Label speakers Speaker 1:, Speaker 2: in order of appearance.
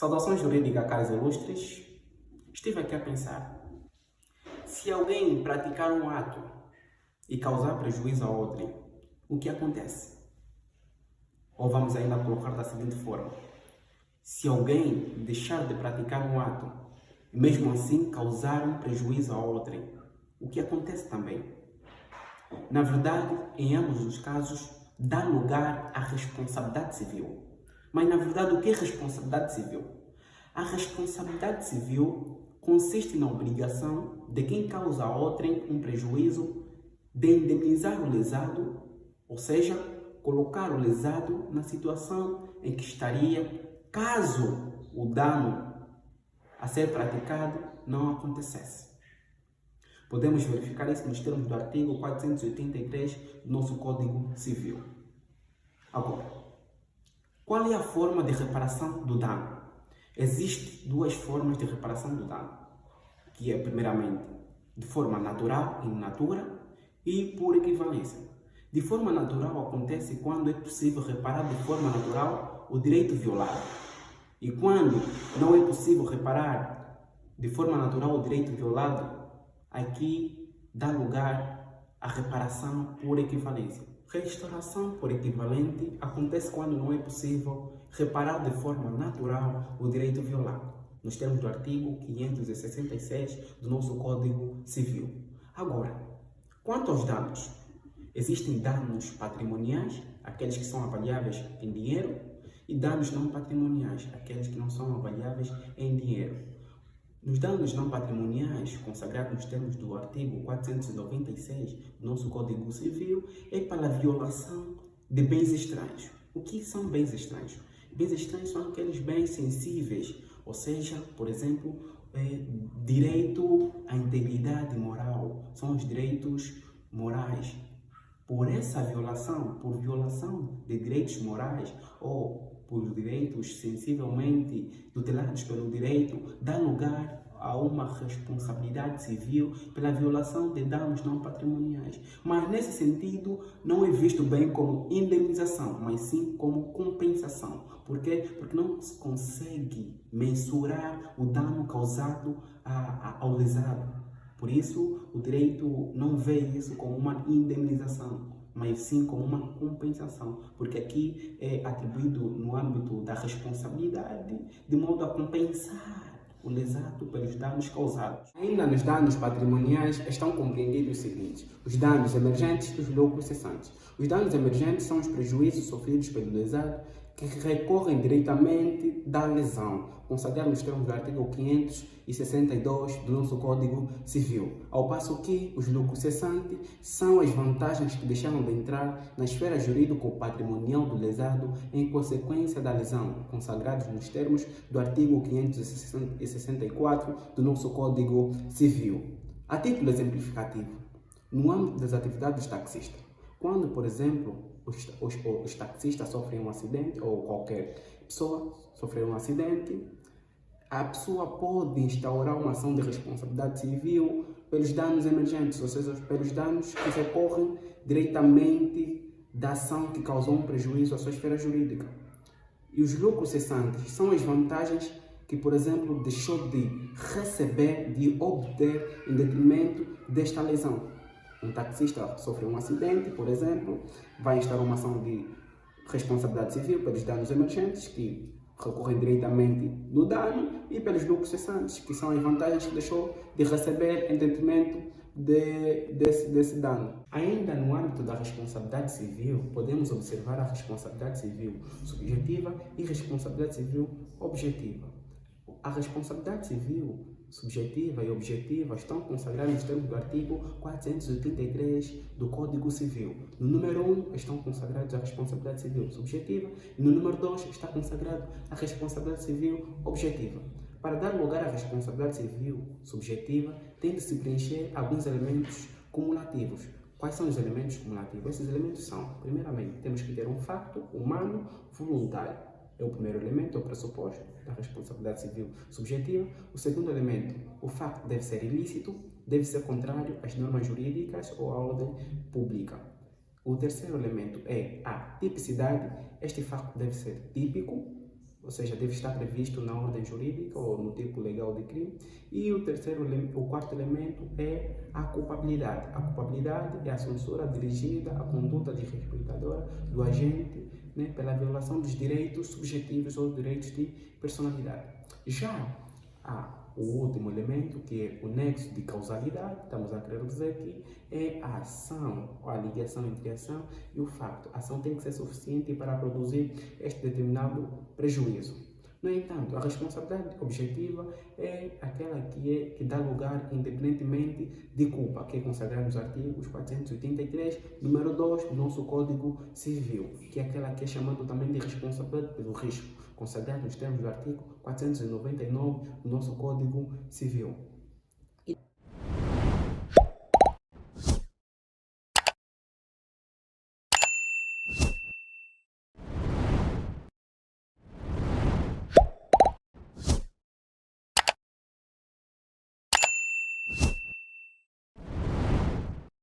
Speaker 1: Saudações jurídicas, caros ilustres. Estive aqui a pensar. Se alguém praticar um ato e causar prejuízo a outrem, o que acontece? Ou vamos ainda colocar da seguinte forma. Se alguém deixar de praticar um ato e mesmo assim causar um prejuízo a outrem, o que acontece também? Na verdade, em ambos os casos, dá lugar à responsabilidade civil. Mas, na verdade, o que é responsabilidade civil? A responsabilidade civil consiste na obrigação de quem causa a outrem um prejuízo de indemnizar o lesado, ou seja, colocar o lesado na situação em que estaria caso o dano a ser praticado não acontecesse. Podemos verificar isso nos termos do artigo 483 do nosso Código Civil. Agora, qual é a forma de reparação do dano? Existem duas formas de reparação do dano, que é, primeiramente, de forma natural, in natura, e por equivalência. De forma natural acontece quando é possível reparar de forma natural o direito violado. E quando não é possível reparar de forma natural o direito violado, aqui dá lugar à reparação por equivalência. Restauração por equivalente acontece quando não é possível reparar de forma natural o direito violado, nos termos do artigo 566 do nosso Código Civil. Agora, quanto aos danos, existem danos patrimoniais, aqueles que são avaliáveis em dinheiro, e danos não patrimoniais, aqueles que não são avaliáveis em dinheiro. Nos danos não patrimoniais, consagrados nos termos do artigo 496 do nosso Código Civil, é para a violação de bens estranhos. O que são bens estranhos? Bens estranhos são aqueles bens sensíveis, ou seja, por exemplo, direito à integridade moral, são os direitos morais. Por essa violação, por violação de direitos morais ou por direitos sensivelmente tutelados pelo direito, dá lugar a uma responsabilidade civil pela violação de danos não patrimoniais. Mas nesse sentido não é visto bem como indemnização, mas sim como compensação. Por quê? Porque não se consegue mensurar o dano causado ao lesado. Por isso, o direito não vê isso como uma indemnização, mas sim como uma compensação, porque aqui é atribuído no âmbito da responsabilidade, de modo a compensar o lesado pelos danos causados. Ainda nos danos patrimoniais estão compreendidos os seguintes: os danos emergentes e os lucros cessantes. Os danos emergentes são os prejuízos sofridos pelo lesado que recorrem diretamente da lesão, consagrado nos termos do artigo 562 do nosso Código Civil. Ao passo que os lucros cessantes são as vantagens que deixaram de entrar na esfera jurídico-patrimonial do lesado em consequência da lesão, consagrados nos termos do artigo 564 do nosso Código Civil. A título exemplificativo, no âmbito das atividades dos taxistas, quando, por exemplo, os taxistas sofrem um acidente, ou qualquer pessoa sofrer um acidente, a pessoa pode instaurar uma ação de responsabilidade civil pelos danos emergentes, ou seja, pelos danos que decorrem diretamente da ação que causou um prejuízo à sua esfera jurídica. E os lucros cessantes são as vantagens que, por exemplo, deixou de receber, de obter em detrimento desta lesão. Um taxista sofreu um acidente, por exemplo, vai instaurar uma ação de responsabilidade civil pelos danos emergentes, que recorrem diretamente do dano, e pelos lucros cessantes, que são as vantagens que deixou de receber em detrimento desse dano. Ainda no âmbito da responsabilidade civil, podemos observar a responsabilidade civil subjetiva e responsabilidade civil objetiva. A responsabilidade civil subjetiva e objetiva estão consagradas nos termos do artigo 483 do Código Civil. No número 1 estão consagrados a responsabilidade civil subjetiva e no número 2 está consagrado a responsabilidade civil objetiva. Para dar lugar à responsabilidade civil subjetiva, tem de se preencher alguns elementos cumulativos. Quais são os elementos cumulativos? Esses elementos são, primeiramente, temos que ter um facto humano voluntário. É o primeiro elemento, é o pressuposto da responsabilidade civil subjetiva. O segundo elemento, o facto deve ser ilícito, deve ser contrário às normas jurídicas ou à ordem pública. O terceiro elemento é a tipicidade. Este facto deve ser típico, ou seja, deve estar previsto na ordem jurídica ou no tipo legal de crime. E o quarto elemento é a culpabilidade. A culpabilidade é a censura dirigida à conduta desrespeitadora do agente, né, pela violação dos direitos subjetivos ou direitos de personalidade. Já o último elemento, que é o nexo de causalidade, estamos a querer dizer que é a ação, ou a ligação entre a ação e o facto. A ação tem que ser suficiente para produzir este determinado prejuízo. No entanto, a responsabilidade objetiva é aquela que dá lugar independentemente de culpa, que é consagrada nos artigos 483, número 2 do nosso Código Civil, que é aquela que é chamada também de responsabilidade pelo risco, consagrado nos termos do artigo 499 do nosso Código Civil.